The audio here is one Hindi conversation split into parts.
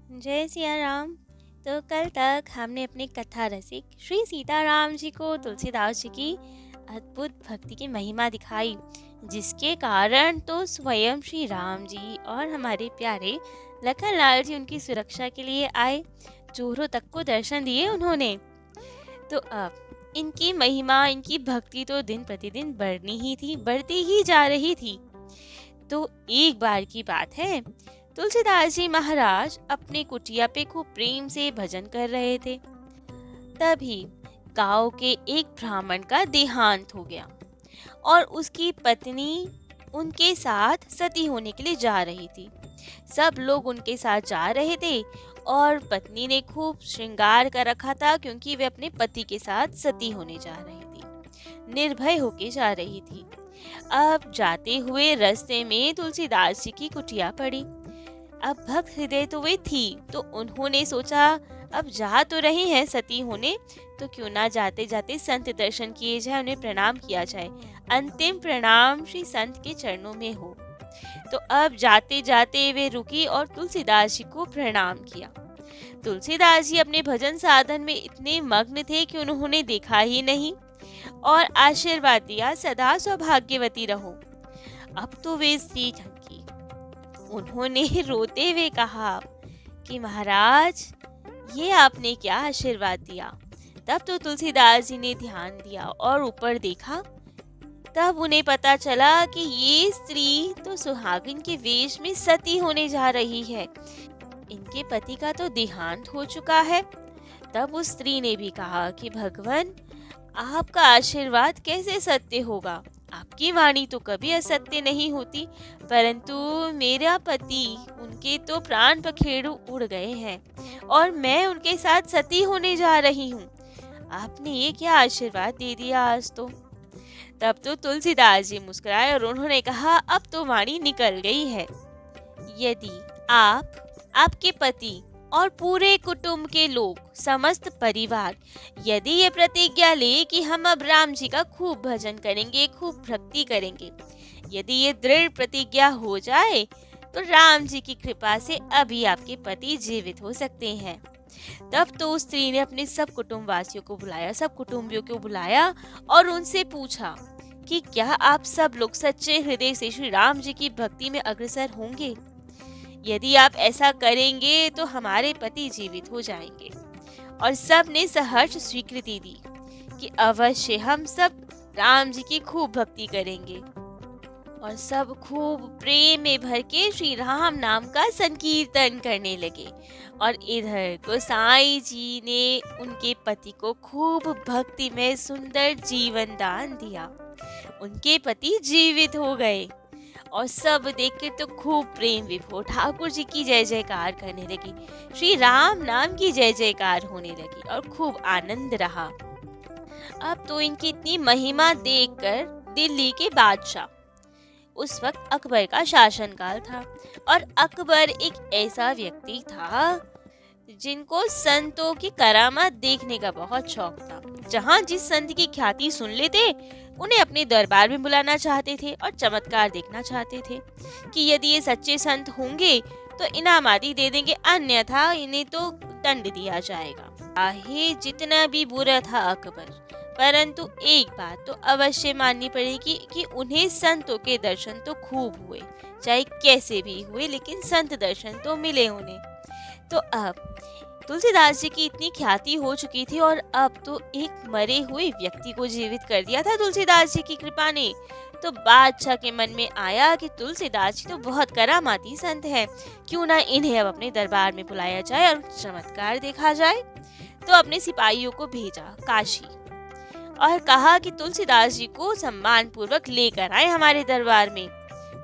जय सिया राम। तो कल तक हमने अपने कथा रसिक श्री सीताराम जी को तुलसीदास जी की अद्भुत भक्ति की महिमा दिखाई, जिसके कारण तो स्वयं श्री राम जी और हमारे प्यारे लखन लाल जी उनकी सुरक्षा के लिए आए। चोरों तक को दर्शन दिए उन्होंने। तो अब इनकी महिमा, इनकी भक्ति तो दिन प्रतिदिन बढ़नी ही थी, बढ़ती ही जा रही थी। तो एक बार की बात है, तुलसीदास जी महाराज अपने कुटिया पे खूब प्रेम से भजन कर रहे थे। तभी गांव के एक ब्राह्मण का देहांत हो गया और उसकी पत्नी उनके साथ सती होने के लिए जा रही थी। सब लोग उनके साथ जा रहे थे और पत्नी ने खूब श्रृंगार कर रखा था, क्योंकि वे अपने पति के साथ सती होने जा रही थी, निर्भय होके जा रही थी। अब जाते हुए रास्ते में तुलसीदास जी की कुटिया पड़ी। अब भक्त हृदय तो वे थी, तो उन्होंने सोचा अब जा तो रही हैं सती होने, तो क्यों ना जाते जाते संत दर्शन किए जाए, उन्हें प्रणाम किया जाए, अंतिम प्रणाम श्री संत के चरणों में हो। तो अब जाते जाते वे रुकी और तुलसीदास जी को प्रणाम किया। तुलसीदास जी अपने भजन साधन में इतने मग्न थे कि उन्होंने देखा ही नहीं और आशीर्वाद दिया, सदा सौभाग्यवती रहो। अब तो वे स्त्री थकी। उन्होंने रोते हुए कहा कि महाराज, ये आपने क्या आशीर्वाद दिया। तब तो तुलसीदास जी ने ध्यान दिया और ऊपर देखा। तब उन्हें पता चला कि ये स्त्री तो सुहागिन के वेश में सती होने जा रही है। इनके पति का तो देहांत हो चुका है। तब उस स्त्री ने भी कहा कि भगवान, आपका आशीर्वाद कैसे सत्य होगा। आपकी वाणी तो कभी असत्य नहीं होती, परंतु मेरा पति, उनके तो प्राण पखेरु उड़ गए हैं और मैं उनके साथ सती होने जा रही हूँ। आपने ये क्या आशीर्वाद दे दिया आज तो। तब तो तुलसीदास जी मुस्कुराए और उन्होंने कहा, अब तो वाणी निकल गई है। यदि आप, आपके पति और पूरे कुटुंब के लोग, समस्त परिवार यदि ये प्रतिज्ञा ले कि हम अब राम जी का खूब भजन करेंगे, खूब भक्ति करेंगे, यदि ये दृढ़ प्रतिज्ञा हो जाए, तो राम जी की कृपा से अभी आपके पति जीवित हो सकते हैं। तब तो उस स्त्री ने अपने सब कुटुंबवासियों को बुलाया, सब कुटुंबियों को बुलाया और उनसे पूछा कि क्या आप सब लोग सच्चे हृदय से श्री राम जी की भक्ति में अग्रसर होंगे। यदि आप ऐसा करेंगे तो हमारे पति जीवित हो जाएंगे। और सब ने सहर्ष स्वीकृति दी कि अवश्य हम सब राम जी की खूब भक्ति करेंगे। और सब खूब प्रेम में भर के श्री राम नाम का संकीर्तन करने लगे। और इधर गोसाई जी ने उनके पति को खूब भक्ति में सुंदर जीवन दान दिया। उनके पति जीवित हो गए और सब देख के तो खूब प्रेम विभोर ठाकुर जी की जय जयकार करने लगी, श्री राम नाम की जय जयकार होने लगी और खूब आनंद रहा। अब तो इनकी इतनी महिमा देखकर दिल्ली के बादशाह, उस वक्त अकबर का शासनकाल था, और अकबर एक ऐसा व्यक्ति था जिनको संतों की करामात देखने का बहुत शौक था। जहाँ जिस संत की ख्याति सुन लेते, उन्हें अपने दरबार में बुलाना चाहते थे और चमत्कार देखना चाहते थे कि यदि ये सच्चे संत होंगे तो इनाम आदि दे देंगे, अन्यथा इन्हें तो दंड दिया जाएगा। चाहे जितना भी बुरा था अकबर, परंतु एक बात तो अवश्य माननी पड़ेगी कि उन्हें संतों के दर्शन तो खूब हुए, चाहे कैसे भी हुए, लेकिन संत दर्शन तो मिले उन्हें। तो अब तुलसीदास जी की इतनी ख्याति हो चुकी थी और अब तो एक मरे हुए व्यक्ति को जीवित कर दिया था तुलसीदास जी की कृपा ने। तो बादशाह के मन में आया कि तुलसीदास जी तो बहुत करामाती संत हैं, क्यों ना इन्हें अब अपने दरबार में बुलाया जाए और चमत्कार देखा जाए। तो अपने सिपाहियों को भेजा काशी और कहा कि तुलसीदास जी को सम्मान पूर्वक लेकर आए हमारे दरबार में,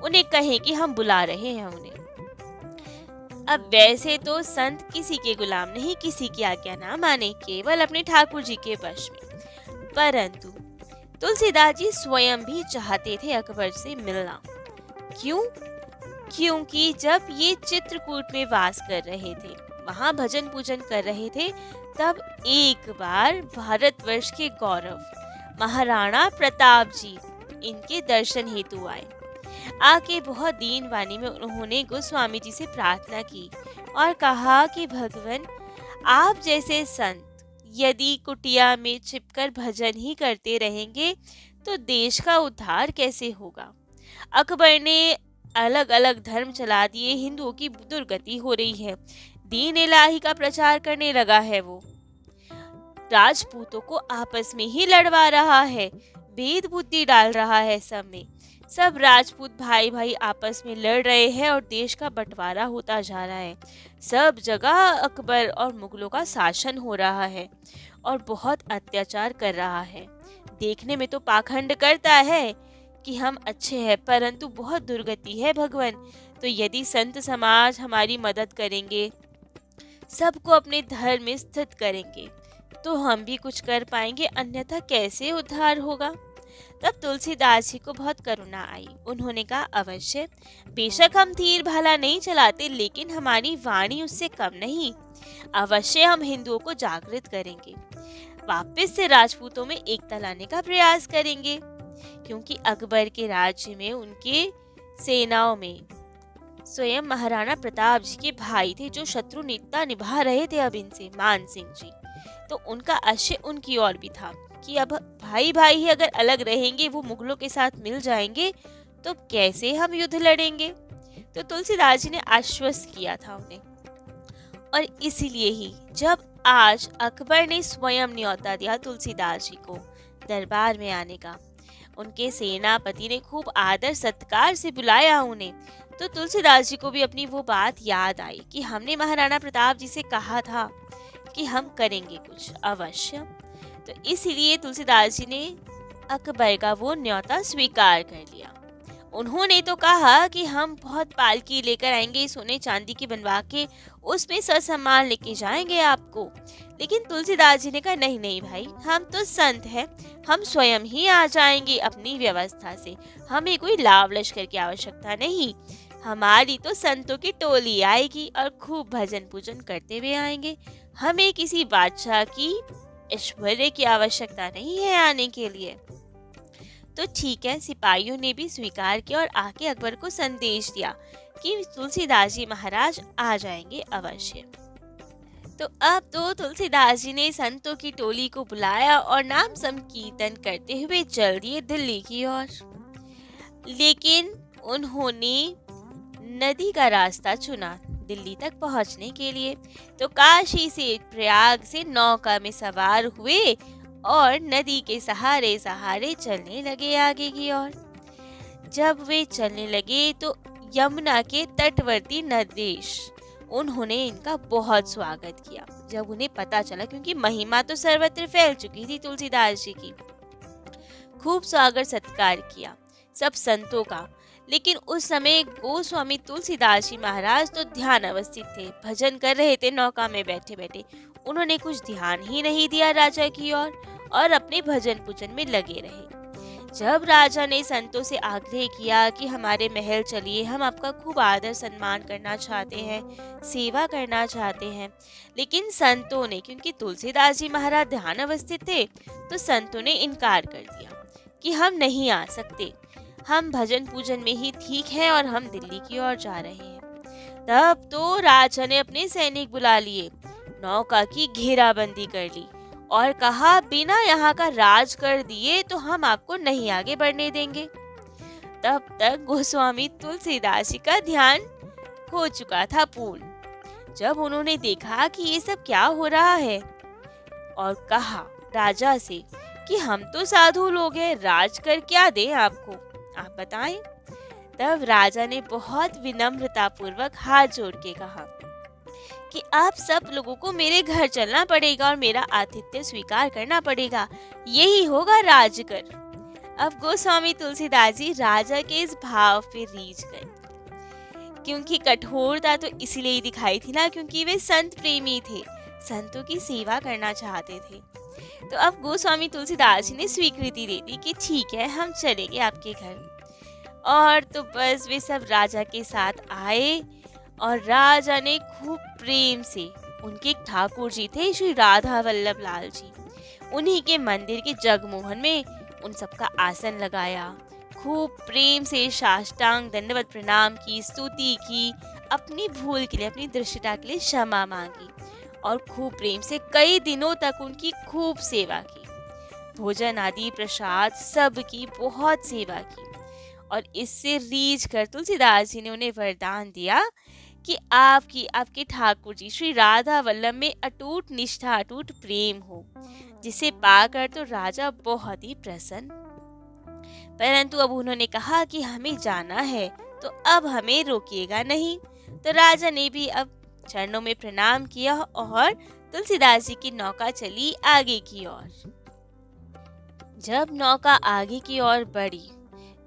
उन्हें कहें कि हम बुला रहे हैं उन्हें। अब वैसे तो संत किसी के गुलाम नहीं, किसी की आज्ञा ना माने, केवल अपने ठाकुर जी के वश में। परंतु तुलसीदास जी स्वयं भी चाहते थे अकबर से मिलना। क्यों? क्योंकि जब ये चित्रकूट में वास कर रहे थे, वहाँ भजन पूजन कर रहे थे, तब एक बार भारतवर्ष के गौरव महाराणा प्रताप जी इनके दर्शन हेतु आए। आके बहुत दीन वाणी में उन्होंने गोस्वामी जी से प्रार्थना की, और कहा कि भगवान, आप जैसे संत यदि कुटिया में छिपकर भजन ही करते रहेंगे तो देश का उद्धार कैसे होगा। अकबर ने अलग अलग धर्म चला दिए, हिंदुओं की दुर्गति हो रही है, दीन इलाही का प्रचार करने लगा है, वो राजपूतों को आपस में ही लड़वा रहा है, भेद बुद्धि डाल रहा है सब में। सब राजपूत भाई भाई आपस में लड़ रहे हैं और देश का बंटवारा होता जा रहा है। सब जगह अकबर और मुगलों का शासन हो रहा है और बहुत अत्याचार कर रहा है। देखने में तो पाखंड करता है कि हम अच्छे हैं, परंतु बहुत दुर्गति है भगवान। तो यदि संत समाज हमारी मदद करेंगे, सबको अपने धर्म में स्थित करेंगे, तो हम भी कुछ कर पाएंगे, अन्यथा कैसे उद्धार होगा। तब तुलसीदास जी को बहुत करुणा आई। उन्होंने कहा, अवश्य, बेशक हम तीर भाला नहीं चलाते, लेकिन हमारी वाणी उससे कम नहीं। अवश्य हम हिंदुओं को जागृत करेंगे, वापस से राजपूतों में एकता लाने का प्रयास करेंगे, क्योंकि अकबर के राज्य में उनके सेनाओं में स्वयं महाराणा प्रताप जी के भाई थे, जो शत्रुनिता निभा रहे थे अब इनसे, मान सिंह जी। तो उनका आशय उनकी ओर भी था कि अब भाई भाई ही अगर अलग रहेंगे, वो मुगलों के साथ मिल जाएंगे, तो कैसे हम युद्ध लड़ेंगे। तो तुलसीदास जी ने आश्वस्त किया था उन्हें, और इसीलिए ही जब आज अकबर ने स्वयं न्योता दिया तुलसीदास जी को दरबार में आने का, उनके सेनापति ने खूब आदर सत्कार से बुलाया उन्हें, तो तुलसीदास जी को भी अपनी वो बात याद आई कि हमने महाराणा प्रताप जी से कहा था कि हम करेंगे कुछ अवश्य। तो इसीलिए तुलसीदास जी ने अकबर का वो न्योता स्वीकार कर लिया। उन्होंने तो कहा कि हम बहुत पालकी लेकर आएंगे, सोने चांदी की बनवा के उसमें ससम्मान लेके जाएंगे आपको। लेकिन तुलसीदास जी ने कहा, नहीं नहीं भाई, हम तो संत हैं, हम स्वयं ही आ जाएंगे अपनी व्यवस्था से, हमें कोई लाव लश्कर की आवश्यकता नहीं। हमारी तो संतों की टोली आएगी और खूब भजन पूजन करते हुए आएंगे, हमें किसी बादशाह की ऐश्वर्य की आवश्यकता नहीं है आने के लिए। तो ठीक है, सिपाहियों ने भी स्वीकार किया और आके अकबर को संदेश दिया कि तुलसीदास जी महाराज आ जाएंगे अवश्य। तो अब तो तुलसीदास जी ने संतों की टोली को बुलाया और नाम संकीर्तन करते हुए चल दिए दिल्ली की ओर। लेकिन उन्होंने नदी का रास्ता चुना दिल्ली तक पहुंचने के लिए। तो काशी से प्रयाग से नौका में सवार हुए और नदी के सहारे सहारे चलने लगे आगे की ओर। जब वे चलने लगे तो यमुना के तटवर्ती नरेश, उन्होंने इनका बहुत स्वागत किया। जब उन्हें पता चला, क्योंकि महिमा तो सर्वत्र फैल चुकी थी तुलसीदास जी की, खूब स्वागत सत्कार किया सब संतों का। लेकिन उस समय गोस्वामी तुलसीदास जी महाराज तो ध्यान अवस्थित थे, भजन कर रहे थे नौका में बैठे बैठे। उन्होंने कुछ ध्यान ही नहीं दिया राजा की ओर और अपने भजन पूजन में लगे रहे। जब राजा ने संतों से आग्रह किया कि हमारे महल चलिए, हम आपका खूब आदर सम्मान करना चाहते हैं, सेवा करना चाहते हैं, लेकिन संतों ने, क्योंकि तुलसीदास जी महाराज ध्यान अवस्थित थे, तो संतों ने इनकार कर दिया कि हम नहीं आ सकते, हम भजन पूजन में ही ठीक हैं और हम दिल्ली की ओर जा रहे हैं। तब तो राजा ने अपने सैनिक बुला लिए, नौका की घेराबंदी कर ली और कहा, बिना यहाँ का राज कर दिए तो हम आपको नहीं आगे बढ़ने देंगे। तब तक गोस्वामी तुलसीदास जी का ध्यान हो चुका था पूर्ण। जब उन्होंने देखा कि ये सब क्या हो रहा है और कहा राजा से कि हम तो साधु लोग हैं, राज कर क्या दें आपको, आप बताएं। तब राजा ने बहुत विनम्रता पूर्वक हाथ जोड़ के कहा कि आप सब लोगों को मेरे घर चलना पड़ेगा और मेरा आतिथ्य स्वीकार करना पड़ेगा, यही होगा राजकर। अब गोस्वामी तुलसीदास जी राजा के इस भाव पे रीझ गए, क्योंकि कठोरता तो इसलिए ही दिखाई थी ना, क्योंकि वे संत प्रेमी थे, संतों की सेवा करना चाहते थे। तो अब गोस्वामी तुलसीदास जी ने स्वीकृति दे दी कि ठीक है, हम चलेंगे आपके घर। और तो बस वे सब राजा के साथ आए और राजा ने खूब प्रेम से, उनके ठाकुर जी थे श्री राधा वल्लभ लाल जी, उन्हीं के मंदिर के जगमोहन में उन सबका आसन लगाया, खूब प्रेम से साष्टांग दंडवत प्रणाम की, स्तुति की, अपनी भूल के लिए, अपनी दृष्टता के लिए क्षमा मांगी और खूब प्रेम से कई दिनों तक उनकी खूब सेवा की। भोजन आदि प्रसाद सब की बहुत सेवा की और इससे रीझ कर तुलसीदास जी ने उन्हें वरदान दिया कि आपके ठाकुर जी श्री राधा वल्लभ में अटूट निष्ठा, अटूट प्रेम हो, जिसे पाकर तो राजा बहुत ही प्रसन्न। परंतु अब उन्होंने कहा कि हमें जाना है, तो अब हमें रोकिएगा नहीं। तो राजा ने भी अब चरणों में प्रणाम किया और तुलसीदास जी की नौका चली आगे की ओर। जब नौका आगे की ओर बढ़ी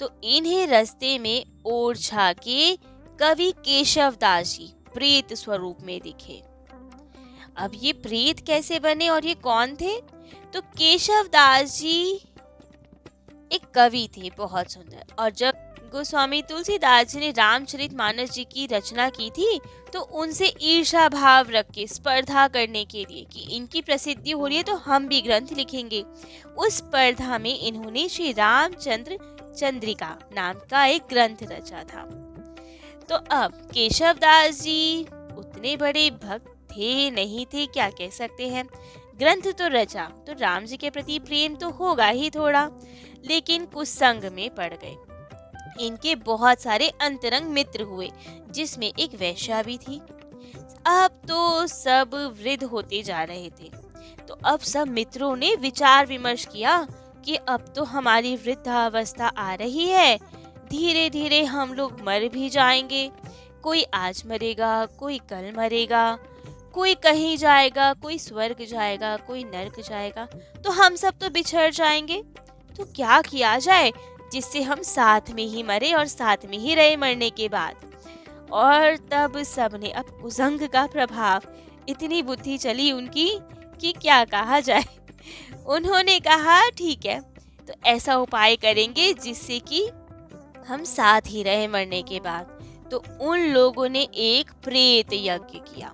तो इन्हें रास्ते में ओरछा के कवि केशव दास जी प्रेत स्वरूप में दिखे। अब ये प्रेत कैसे बने और ये कौन थे? तो केशव दास जी एक कवि थे बहुत सुंदर, और जब गोस्वामी तुलसीदास जी ने रामचरितमानस जी की रचना की थी तो उनसे ईर्षा भाव रख के स्पर्धा करने के लिए कि इनकी प्रसिद्धि हो रही है तो हम भी ग्रंथ लिखेंगे, उस स्पर्धा में इन्होंने श्री रामचंद्र चंद्रिका नाम का एक ग्रंथ रचा था। तो अब केशव दास जी उतने बड़े भक्त थे नहीं थे, क्या कह सकते हैं, ग्रंथ तो रचा तो राम जी के प्रति प्रेम तो होगा ही थोड़ा, लेकिन कुछ संग में पड़ गए। इनके बहुत सारे अंतरंग मित्र हुए जिसमें एक वैश्या भी थी। अब तो सब वृद्ध होते जा रहे थे, तो अब सब मित्रों ने विचार विमर्श किया कि अब तो हमारी वृद्धावस्था आ रही है, धीरे धीरे हम लोग मर भी जाएंगे, कोई आज मरेगा, कोई कल मरेगा, कोई कहीं जाएगा, कोई स्वर्ग जाएगा, कोई नर्क जाएगा, तो हम सब तो बिछड़ जाएंगे। तो क्या किया जाए जिससे हम साथ में ही मरे और साथ में ही रहे मरने के बाद। और तब सबने अब कुसंग का प्रभाव, इतनी बुद्धि चली उनकी कि क्या कहा जाए। उन्होंने कहा ठीक है, तो ऐसा उपाय करेंगे जिससे कि हम साथ ही रहे मरने के बाद। तो उन लोगों ने एक प्रेत यज्ञ किया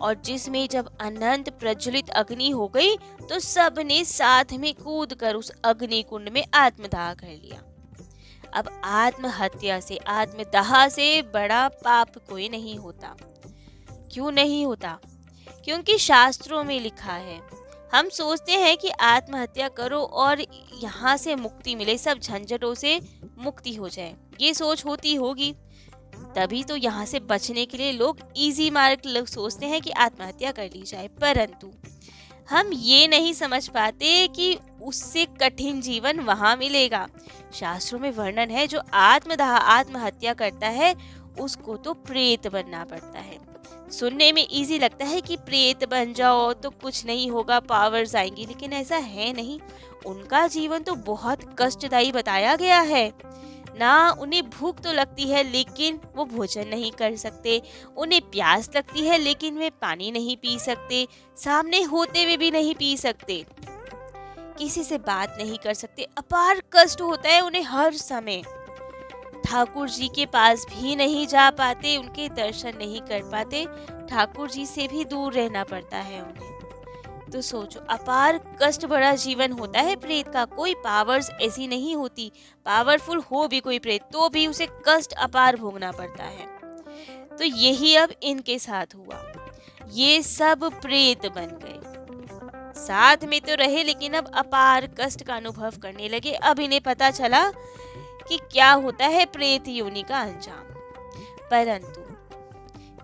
और जिसमें जब अनंत प्रज्वलित अग्नि हो गई तो सब ने साथ में कूद कर उस अग्नि कुंड में आत्मदाह कर लिया। अब आत्महत्या से, आत्मदाह से बड़ा पाप कोई नहीं होता। क्यों नहीं होता? क्योंकि शास्त्रों में लिखा है। हम सोचते हैं कि आत्महत्या करो और यहाँ से मुक्ति मिले, सब झंझटों से मुक्ति हो जाए, ये सोच होती होगी, तभी तो यहाँ से बचने के लिए लोग इजी मार्ग लोग सोचते हैं कि आत्महत्या कर ली जाए। परंतु हम ये नहीं समझ पाते कि उससे कठिन जीवन वहाँ मिलेगा। शास्त्रों में वर्णन है, जो आत्महत्या करता है उसको तो प्रेत बनना पड़ता है। सुनने में इजी लगता है कि प्रेत बन जाओ तो कुछ नहीं होगा, पावर्स आएंगी, लेकिन ऐसा है नहीं। उनका जीवन तो बहुत कष्टदायी बताया गया है ना। उन्हें भूख तो लगती है लेकिन वो भोजन नहीं कर सकते, उन्हें प्यास लगती है लेकिन वे पानी नहीं पी सकते, सामने होते हुए भी नहीं पी सकते, किसी से बात नहीं कर सकते, अपार कष्ट होता है उन्हें हर समय। ठाकुर जी के पास भी नहीं जा पाते, उनके दर्शन नहीं कर पाते, ठाकुर जी से भी दूर रहना पड़ता है उन्हें। तो सोचो, अपार कष्ट भरा जीवन होता है प्रेत का। कोई पावर्स ऐसी नहीं होती, पावरफुल हो भी कोई प्रेत तो भी उसे कष्ट अपार भोगना पड़ता है। तो यही अब इनके साथ हुआ, ये सब प्रेत बन गए, साथ में तो रहे लेकिन अब अपार कष्ट का अनुभव करने लगे। अब इन्हें पता चला कि क्या होता है प्रेत योनि का अंजाम। परंतु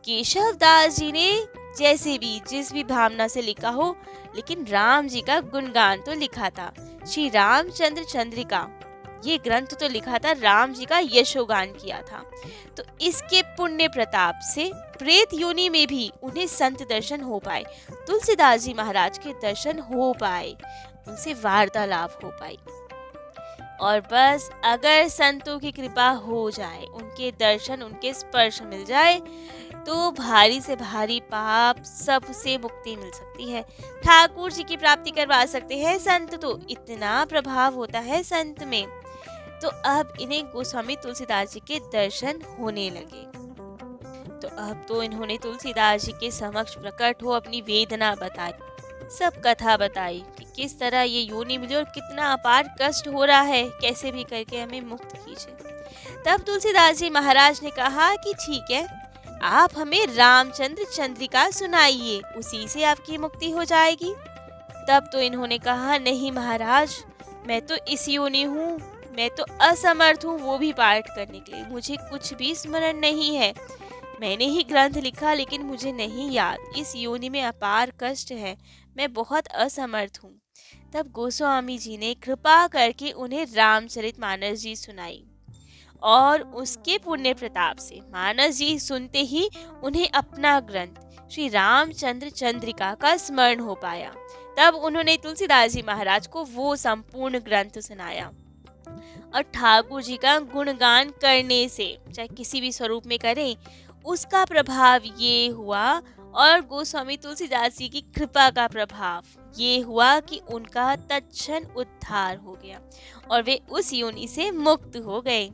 केशव दास जी ने जैसे भी जिस भी भावना से लिखा हो, लेकिन राम जी का गुणगान तो लिखा था। श्री रामचंद्र चंद्रिका ये ग्रंथ तो लिखा था, राम जी का यशोगान किया था। तो इसके पुण्य प्रताप से प्रेत योनि में भी उन्हें संत दर्शन हो पाए, तुलसीदास जी महाराज के दर्शन हो पाए, उनसे वार्तालाप हो पाई। और बस अगर संतों की कृपा हो जाए, उनके दर्शन, उनके स्पर्श मिल जाए, तो भारी से भारी पाप सब से मुक्ति मिल सकती है, ठाकुर जी की प्राप्ति करवा सकते हैं संत। तो इतना प्रभाव होता है संत में। तो अब इन्हें गोस्वामी तुलसीदास जी के दर्शन होने लगे। तो अब तो इन्होंने तुलसीदास जी के समक्ष प्रकट हो अपनी वेदना बताई, सब कथा बताई कि किस तरह ये योनि मिली और कितना अपार कष्ट हो रहा है, कैसे भी करके हमें मुक्त कीजिए। तब तुलसीदास जी महाराज ने कहा कि ठीक है, आप हमें रामचंद्र चंद्रिका सुनाइए, उसी से आपकी मुक्ति हो जाएगी। तब तो इन्होंने कहा, नहीं महाराज, मैं तो इस योनि हूँ, मैं तो असमर्थ हूँ वो भी पाठ करने के लिए, मुझे कुछ भी स्मरण नहीं है। मैंने ही ग्रंथ लिखा लेकिन मुझे नहीं याद, इस योनि में अपार कष्ट है, मैं बहुत असमर्थ हूँ। तब गोस्वामी जी ने कृपा करके उन्हें रामचरितमानस जी सुनाई और उसके पुण्य प्रताप से मानस जी सुनते ही उन्हें अपना ग्रंथ श्री रामचंद्र चंद्रिका का स्मरण हो पाया। तब उन्होंने तुलसीदास जी महाराज को वो संपूर्ण ग्रंथ सुनाया और ठाकुर जी का गुणगान करने से, चाहे किसी भी स्वरूप में करें, उसका प्रभाव ये हुआ और गोस्वामी तुलसीदास जी की कृपा का प्रभाव ये हुआ कि उनका तत्क्षण उद्धार हो गया और वे उस योनि से मुक्त हो गए।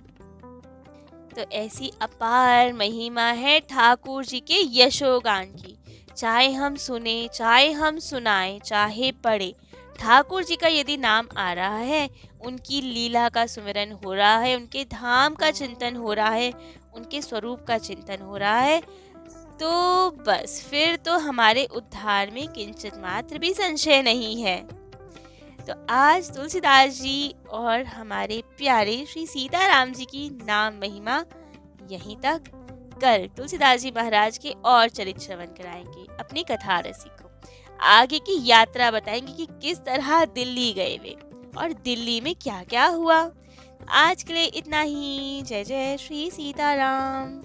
तो ऐसी अपार महिमा है ठाकुर जी के यशोगान की। चाहे हम सुने, चाहे हम सुनाएं, चाहे पढ़े, ठाकुर जी का यदि नाम आ रहा है, उनकी लीला का सुमिरन हो रहा है, उनके धाम का चिंतन हो रहा है, उनके स्वरूप का चिंतन हो रहा है, तो बस फिर तो हमारे उद्धार में किंचित मात्र भी संशय नहीं है। तो आज तुलसीदास जी और हमारे प्यारे श्री सीताराम जी की नाम महिमा यहीं तक। कल तुलसीदास जी महाराज के और चरित्र श्रवण कराएंगे अपनी कथा रसिक को। आगे की यात्रा बताएंगे कि किस तरह दिल्ली गए वे और दिल्ली में क्या क्या हुआ। आज के लिए इतना ही। जय जय श्री सीताराम।